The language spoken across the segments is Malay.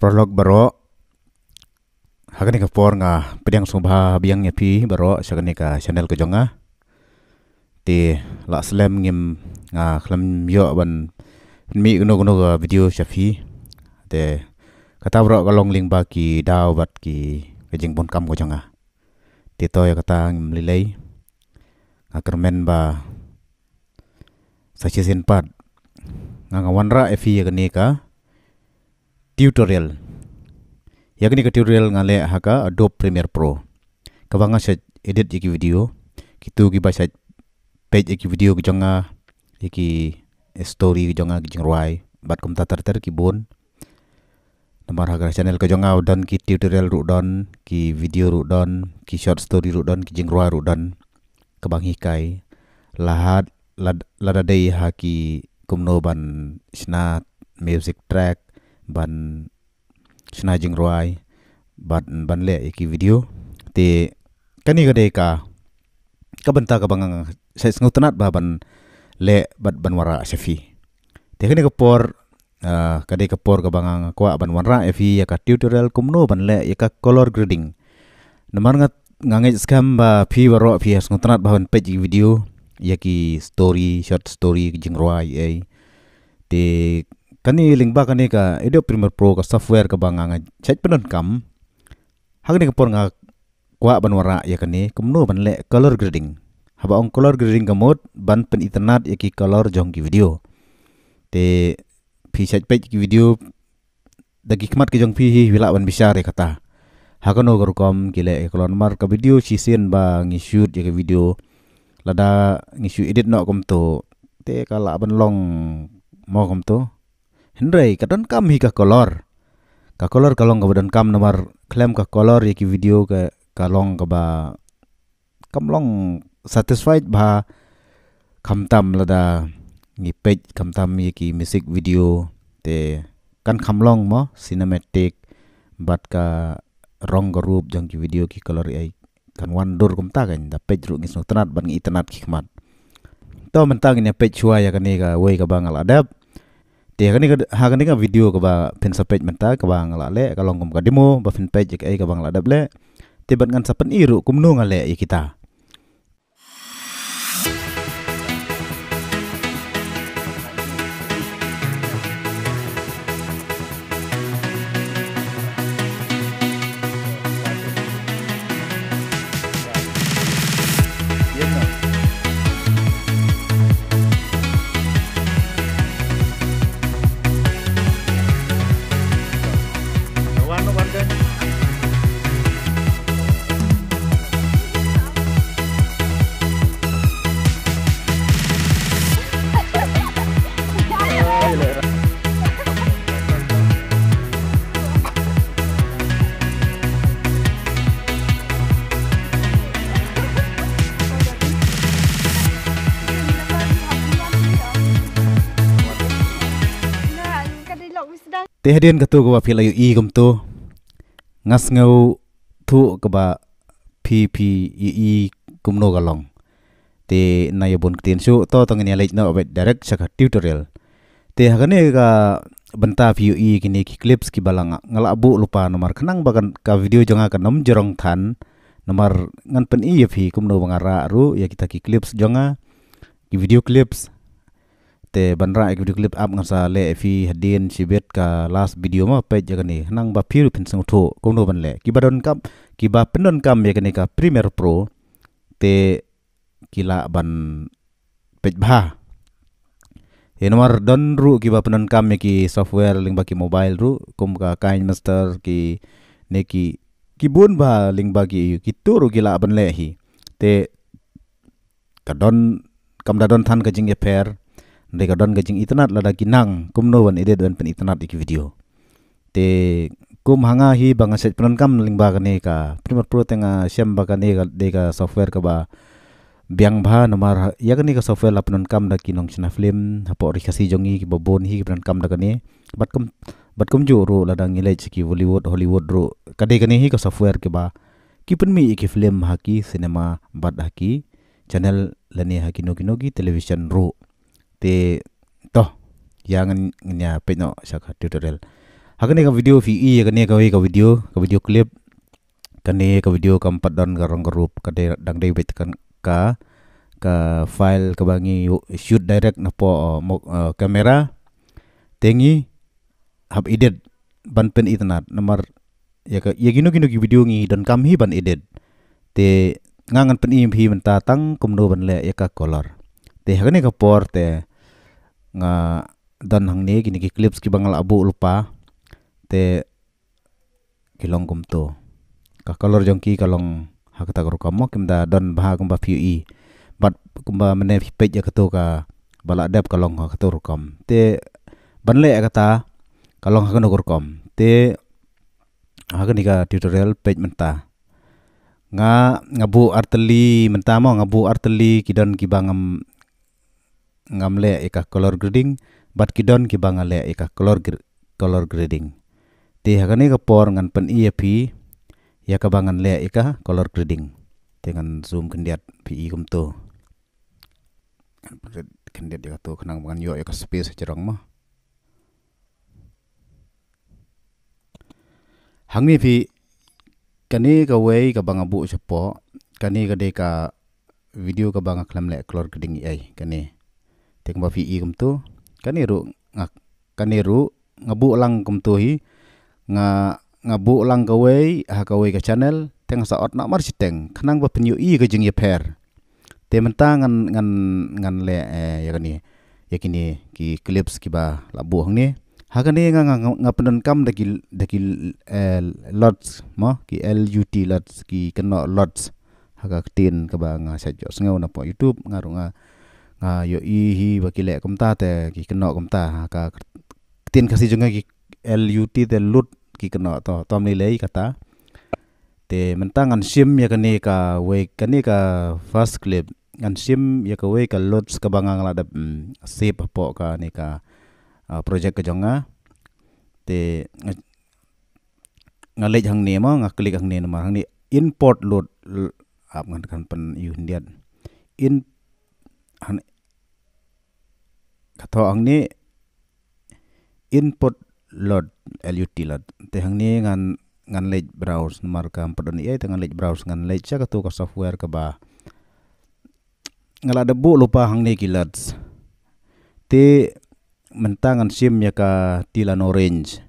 Prolog baro hakani ka por nga pedang subha biang nyapi baro sakani ka channel ko jonga ti la slam ngim nga khlam yo ban mi uno ga video shafi te kata baro ka long ling ba ki daw bat ki kajing bon kam ko jonga ti to ya kata ngim lilai nga kermen ba sa season 4 nga wanra efi ya kani ka tutorial yakni ka tutorial ngale haka Adobe Premiere Pro kabanga sa edit yaki video kitu gi basa page yaki video ki jonga yaki story ki jonga ki jingruai bat kum tatar ki bon namar haga channel ka jonga udan ki tutorial ru don ki video ru don ki short story ru don ki jingruai ru don kabang hikai lahat lada dei haki kumno ban sna music track ban sna jingruai ban le iki video te kani gade ka kabanta ka bang sa ngutanat ba ban le bat ban wara shafi te kani ka por kade ka por ka bang kwa ban wara efi ya ka tutorial kumno ban le ya ka color grading namar ngange scam ba phi waro phi ngutanat ba ban page video ya ki story short story jingruai ai te kani lingba kani ka Adobe Premiere Pro ka software ka banga chat penon kam hagni ka por nga kwa banwara ya kani kumno ban le color grading haba ong color grading ka mod ban pen internet ya ki color jong ki video te phi chat page ki video dagi kmat ki jong phi wila ban bisa re kata hagano gor kom kile kolon mar ka video season ba ngi shoot ya ki video lada ngi shoot edit no kom to te kala ban long mo kom to Hendrai kadon kam hi ka color kalong ka badan kam nomor klaim ka color yaki video ka kalong ka ba kam long satisfied ba kam tam lada ngi page kam tam yaki music video te kan kam long mo cinematic bat ka rong ka rup jang ki video ki color ai kan wandur kum ta kan da page ru ngi tanat ban ngi tanat ki kmat to mentang ni page chua ya kan ka wei ka bangal adap te hakani ka video ka ba pen sa page menta ka bang la le ka long kum ka demo ba pen page ka ai ka bang la dab le te ban ngan sa pen iru kum nu ngale ya kita te hadian ka tu ka phi i kum tu ngas ngau thu ka ba i kum no galong te na yo bon tin su to tong ni lek no bet direct sa tutorial te hagane ka benta i kini ki clips ki balanga ngala bu lupa nomor khanang bagan ka video jonga ka nom jorong than nomor ngan pen i phi kum no bangara ru ya kita ki clips jonga ki video clips te banra ek video clip up ngasa le fi hadin sibet ka last video ma page jagani nang ba phiru pin sang tho ko no ban le ki badon kam ki ba penon kam ya kani ka Premiere Pro te kila ban page ba e nomor don ru ki ba penon kam ya ki software ling ba ki mobile ru kum ka kain master ki neki ki bun ba ling ba ki turu kila ban le hi te kadon kam dadon than ka jing e per mereka don gajing internet lada kinang kum no ban ide don pen internet iki video te kum hanga hi banga set penon kam lingba kane ka Premiere Pro tenga syam ba kane ka de ka software ka ba biang ba nomor ya kane ka software la penon kam da kinong china film hapo rikasi jongi ki babon hi penon kam da kane bat kum ju ro lada ngilai ki Hollywood ro kade kane hi ka software ke ba ki pen mi ki film haki cinema bat haki channel lani haki nogi television ro te toh yang nya pe no sa tutorial Hakani ka video VE kani ka video clip kani ka video keempat dan garong garup ka dang David kan ka file ka bangi shoot direct na po kamera tengi hab edit ban pen itnat nomor ya gino ki video ngi dan kami ban edit te ngangan pen hi menta tang kumno ban le ya ka color te hakani ka por te nga dan hang ne gini ki clips ki bangal abu lupa te kilong kumto ka color jongki kalong hakata garo kamo kimda don bah kumba PUE bat kumba mene page ya ketu ka balak dep kalong hakatu rukam te banle kata kalong hakano gurkom te hakani ka tutorial page menta ngabu arteli menta mo ngabu arteli kidon kibangam ngamle eka color grading bat kidon kibangale eka color grading te hakani ka por ngan pen IAP ya kabangan le eka color grading dengan zoom kendiat PI kumto kendiat ya tu kenang bangan yo ya ka space cerong mah hangmi pi kani ka way ka banga bu sepo kani ka de ka video ka banga klam le color grading ai kani tek ba PI kumto kani ru ngabu lang kumto hi ngabu lang kawai ka channel teng saot nak mar siteng khanang ba penyu I ka jing ye per te mentangan ngan le ya kini ki clips ki ba labu hang ni hakani ngapenan kam daki lots mo ki LUT lots ki kena lots haka tin ka ba nga sajo sngau na po YouTube ngaru nga yo hi ba ki le kumta te ki kena kumta haka tin kasi junga ki LUT te lut ki kena to tom ni lei kata te mentangan sim ya kani ka we kani ka first clip ngan sim ya ka we ka loads ka bangang ladap save po ka ni ka project ka jonga te ngalej hang ni mo ngaklik hang ni nomor hang ni import load ap ngan kan pen yu hindian in hang kato hang ni input load LUT load te hang ni ngan lej browse nomor ka padon ai te ngan lej browse ngan lej cha ka tu ka software ka ba ngala debu lupa hang ni kilats te mentangan sim ya ka tilan orange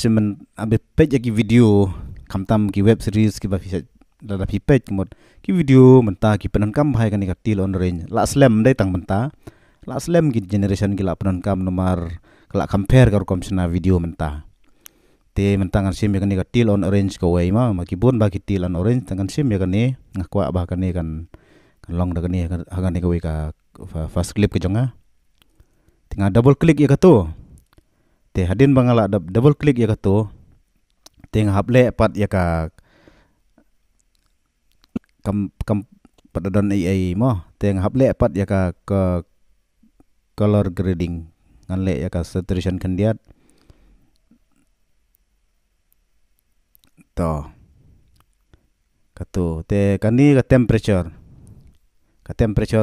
men abe page ki video kamtam ki web series ki ba bisa dada pi page mod ki video menta ki penan kam bhai kan ka tilan orange la slam dai tang menta la slam ki generation ki la penan kam nomor kala compare kar kom sina video menta te mentangan sim ya kan ka til on orange ko wai ma makibun ba ki til on orange tangan sim ya kan ni ngakwa ba kan ni kan long da kan ni hagan ni ko ka first clip ke jonga tinggal double click ya kato te hadin bangala double click ya kato ting haple pat ya ka kam padadon ai mo ting haple pat ya ka color grading ngan le ya ka saturation kandiat to kato te kani ka temperature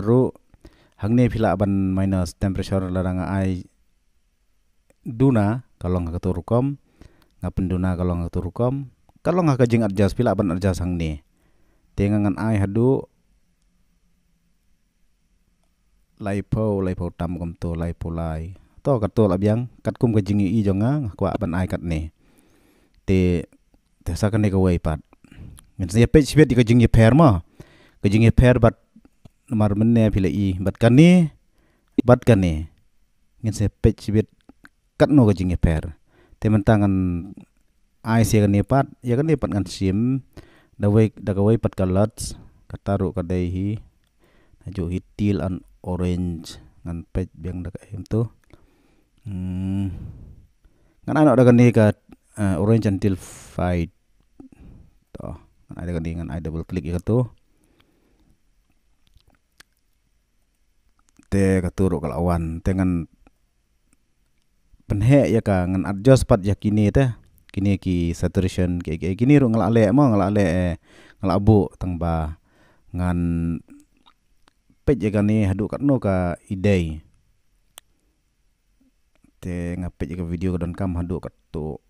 ru hang ni phila ban minus temperature larang ai duna kalau ngak turukom ngapen duna kalau ngak turukom kalau ngak jing adjust phila ban adjust hang ni tengangan ai hadu laipo tam kom to laipo lai to kato labiang kat kum ka jing I jonga ngakwa ban ai kat ni te sakan ni ka wai pat men se page sibet di ka jing ye per ma ka jing ye per bat nomor menne phila I bat kani ngin se page sibet kat no ka jing ye per te mentangan ai se kan ni pat ya kan ni pat ngan sim da ka wai pat ka lots kataru ka dai hi aju hitil an orange ngan page biang da ka em tu ngan anak da kan ni ka orange until fight to ngan ada kan ni ngan I double click ya tu te katuru kalawan tengan penhe ya ka ngan adjust pat ya kini te kini ki saturation ki kini ru ngalale ngalabu tang ba ngan page ya kan ni hadu katno ka idei te ngapit ke video don kam haduk katu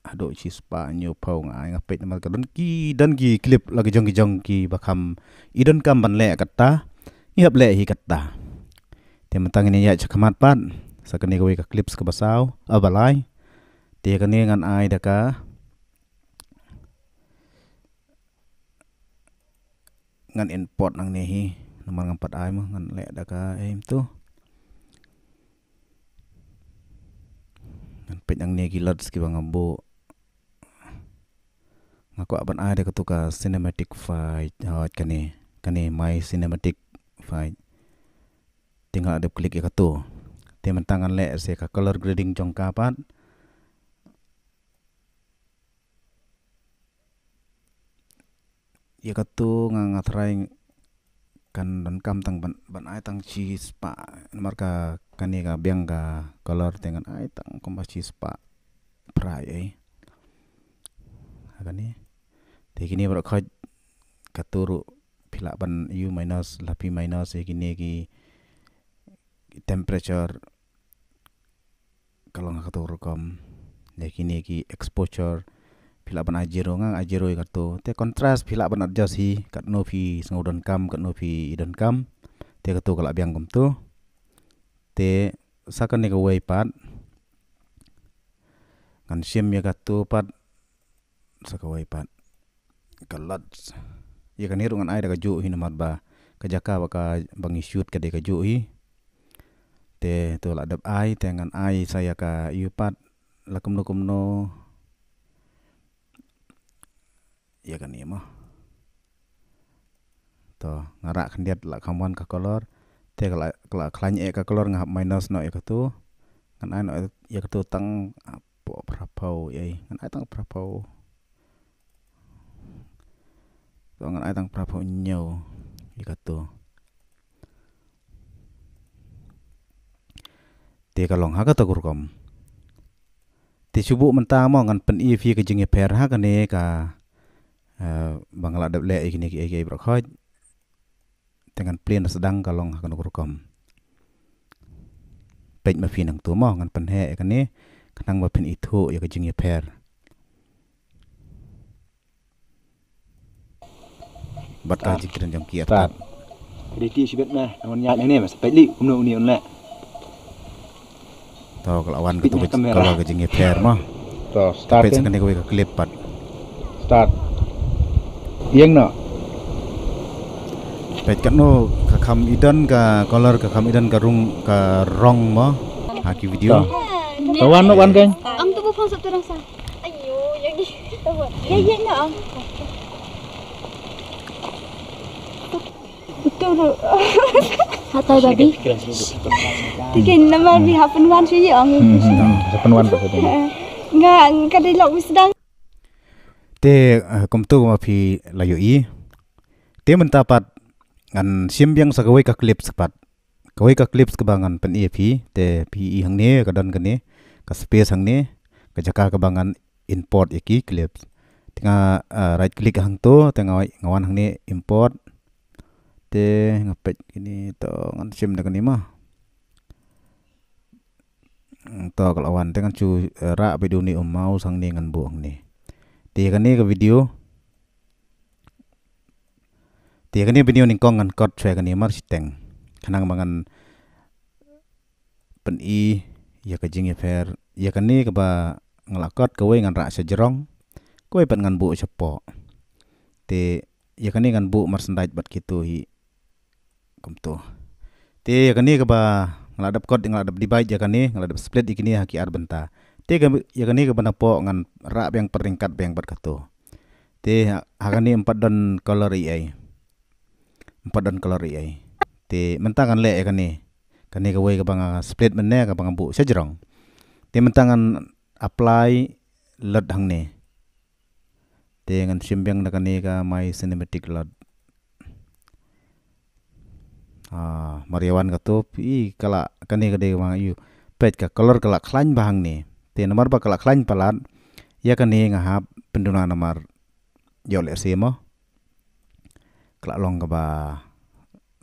haduk chispa nyu pau ngai ngapit nama don ki dan ki klip lagi jong ki bakam idon kam ban le kata ihap le hi kata te mentang ini ya cakamat pat sakani gawe ka clips ke basau abalai te kani ngan ai daka ngan import nang nehi nomor ngampat ai mah ngan le daka tu ngan pet nang ne gilat ski bang ambo ngaku aban ai daka tu ka cinematic fight hot kani my cinematic fight tinggal ada klik ya tu te mentang ngan le se ka color grading jong kapat ya katu ngatrai kan dan kam tang ban ai tang chi spa marka kani ka biang ka color dengan ai tang kompas chi spa prai ai agani te kini ber khoj katuru pila ban u minus lapi minus e kini ki temperature kalau ngatur kom de kini ki exposure pila ban ajero ngang ajero kartu te kontras pila ban adjust hi kat no phi sngodon kam kat no phi idon kam te katu kala biang kom tu te sakan ne ko wei pat kan sim ya katu pat saka wei pat kalat ya kan hirungan ai daga ju hi namat ba kajaka baka bangi shoot ka de ka ju hi te to la dap ai te ngan ai saya ka yu pat lakum no ya kan ni mah to ngarak khandiat la khamwan ka color te kala klanye ka color ngap minus no ya tu kan ai no ya tu tang apa prapau ye kan ai tang prapau to ngan ai tang prapau nyo ya tu te kalong ha ka ta kurkom te subu menta mo ngan pen i fi ke jinge per ha kan ne ka bangla dap le ikini ki brokhoj dengan plane sedang kalong akan kurkom pej ma fi nang tu mo ngan pen he kan ni kanang ma pen itu ya ke jinge per bat ka jikran jam kiat tak kriti sibet mah on nyat ni mas pej li kumno ni on le to kelawan ketu kalau ke jinge per mo to start pej kan ni ko ke clip pat start yang no pet kan no ka kham idan ka color ka kham idan ka rong mo haki video kawan no wan kan Ang tubo phone sa terang sa. Ayo, yang di. Ya na ang. Betul. Hatay babi. Tikin naman di happen one siya ang. happen one pasal Nga kadilok sedang. te komtu ma phi layo i te mentapat ngan simbyang sa kawai ka clips pat kawai ka clips ka bangan pen ep te pi hang ne ka don ka ne ka space hang ne ka jaka ka bangan import iki clips tinga right click hang to tinga ngawan hang ne import te ngapet kini to ngan sim da kani mah to kalawan dengan cu ra bedu ni mau sang ni ngan buang ni te kani ka video te kani video ning kong ngan kot chwe kani mar siteng kanang mangan pen i ya ka jing fer ya kani ka ba ngalakot ka we ngan ra sejerong ko we ngan bu cepo te ya kani ngan bu mar sendait bat kitu hi komto te ya kani ka ba ngaladap kot ngaladap divide ya kani ngaladap split ikini haki ar benta te ya kani ka banapo ngan ra yang peringkat yang bat kato te hakani 4 don color ai 4 don color ai te mentangan le ya kani ka we ka bang split menne ka bang bu sejerong te mentangan apply lot hang ne te ngan simbyang na kani ka my cinematic lot mariawan ka to pi kala kani ka de ma yu pet ka color kala klan bahang ne te nomor ba kala klan palat ya kani ngahap penduna nomor yol semo kala long ka ba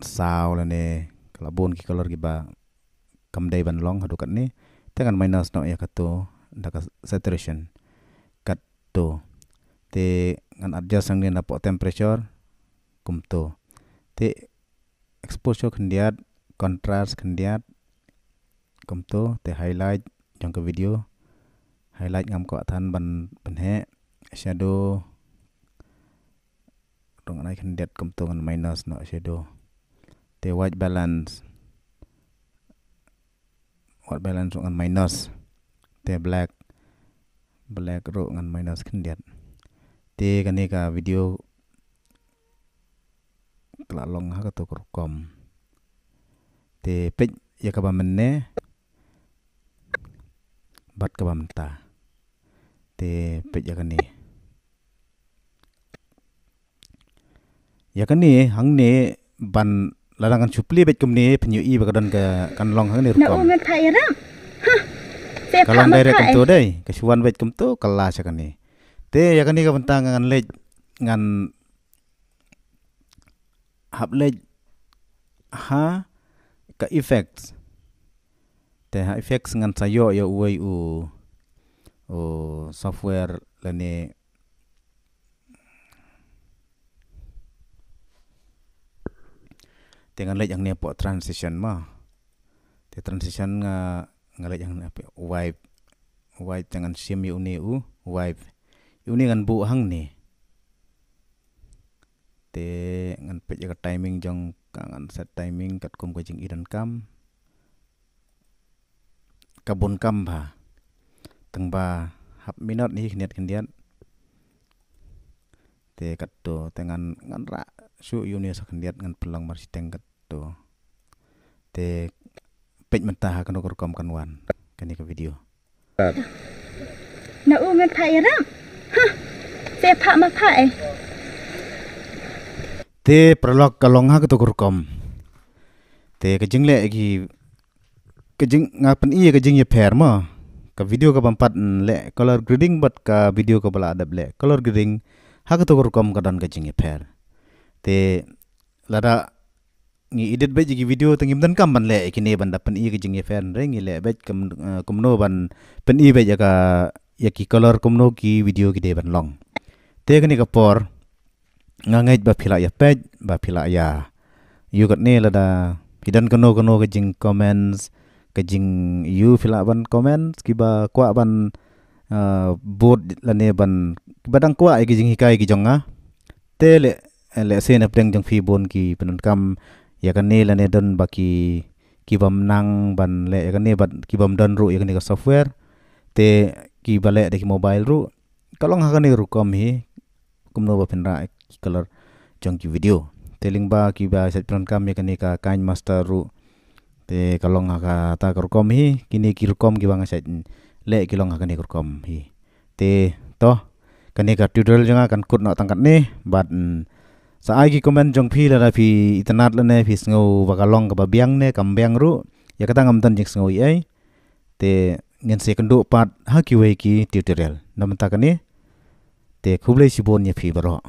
saw la ne labon ki color ki ba kam dai ban long hadu kat ni te kan minus no ya kato ndaka saturation kat to te ngan adjust ang ni na po temperature kum to te exposure khendiat contrast khendiat kum to te highlight jong ke video highlight ngam ko than ban he shadow dong anai khendiat kum to ngan minus no shadow te white balance ngan minus te black ro ngan minus khendiat te kani ka video kala long ha ka to kom te pej ya ka ba menne bat ka ba menta te pej ya kani hang ne ban larangan supli bet kum ni penyu I bakadan ka kan long hang ni Na rukom ungan pa yaram. kalau direct kum to dai kesuan bet kum to kala sa kani te ya kani ka bentang ngan lej ngan hab lej ha ka effects te ha effects ngan sayo ya uai u software lani te ngan lej ang ne po transition ma te transition ngalej ang apa wipe jangan sim yu ni wipe yu ni ngan bu hang ni te ngan pej ka timing jong ngan set timing kat kum ko jing idan kam kabun kam ba teng ba hap minut ni khendiat te kat to tengan ngan ra su yu ni sa khendiat ngan pelang mar siteng kat to te pej mentah kan kom kan wan kani ka video Na ungan pa yaram. Se pa ma pa te prolog kalong ha ka to kom te ka jing le ki ka jing ngapen I ka jing ye per ma ka video ka bampat le color grading bat ka video ka bala adab le color grading ha ka to kom ka dan ka jing ye per te lada ngi edit be ji video tengim dan kam ban le kini ban dapen I ka jing ye fer re ngi le be kumno ban pen I be ja ka ya ki color kumno ki video ki de ban long te kani ka por ngangej ba phila ya page ba phila ya yu kat ne lada hidan kono ka jing comments ka jing yu phila ban comments ki ba kwa ban board lane ban badang kwa ki jing hikai ki jonga te le se na pleng jong fi bon ki penun kam ya kan ne lane don baki ki bam nang ban le ya kan ne bat ki bam don ru ya kan ka software te ki bale de ki mobile ru kalong ha kan ne ru kom hi kumno ba penra color jong ki video teling ba ki ba set plan kam ya kan ka kain master ru te kalong ha ta kom hi kini ki kom ki bang set le ki long ha kan kom hi te to kan ka tutorial jang kan kut no tangkat ni bat sa ai ki comment jong phi la phi itanat la ne phi sngo ba kalong ka ba biang ne kam biang ru ya kata ngam tan jing sngo ai te ngen se kendo pat ha ki we ki tutorial nam ta kan ni te khublei sibon ye phi baro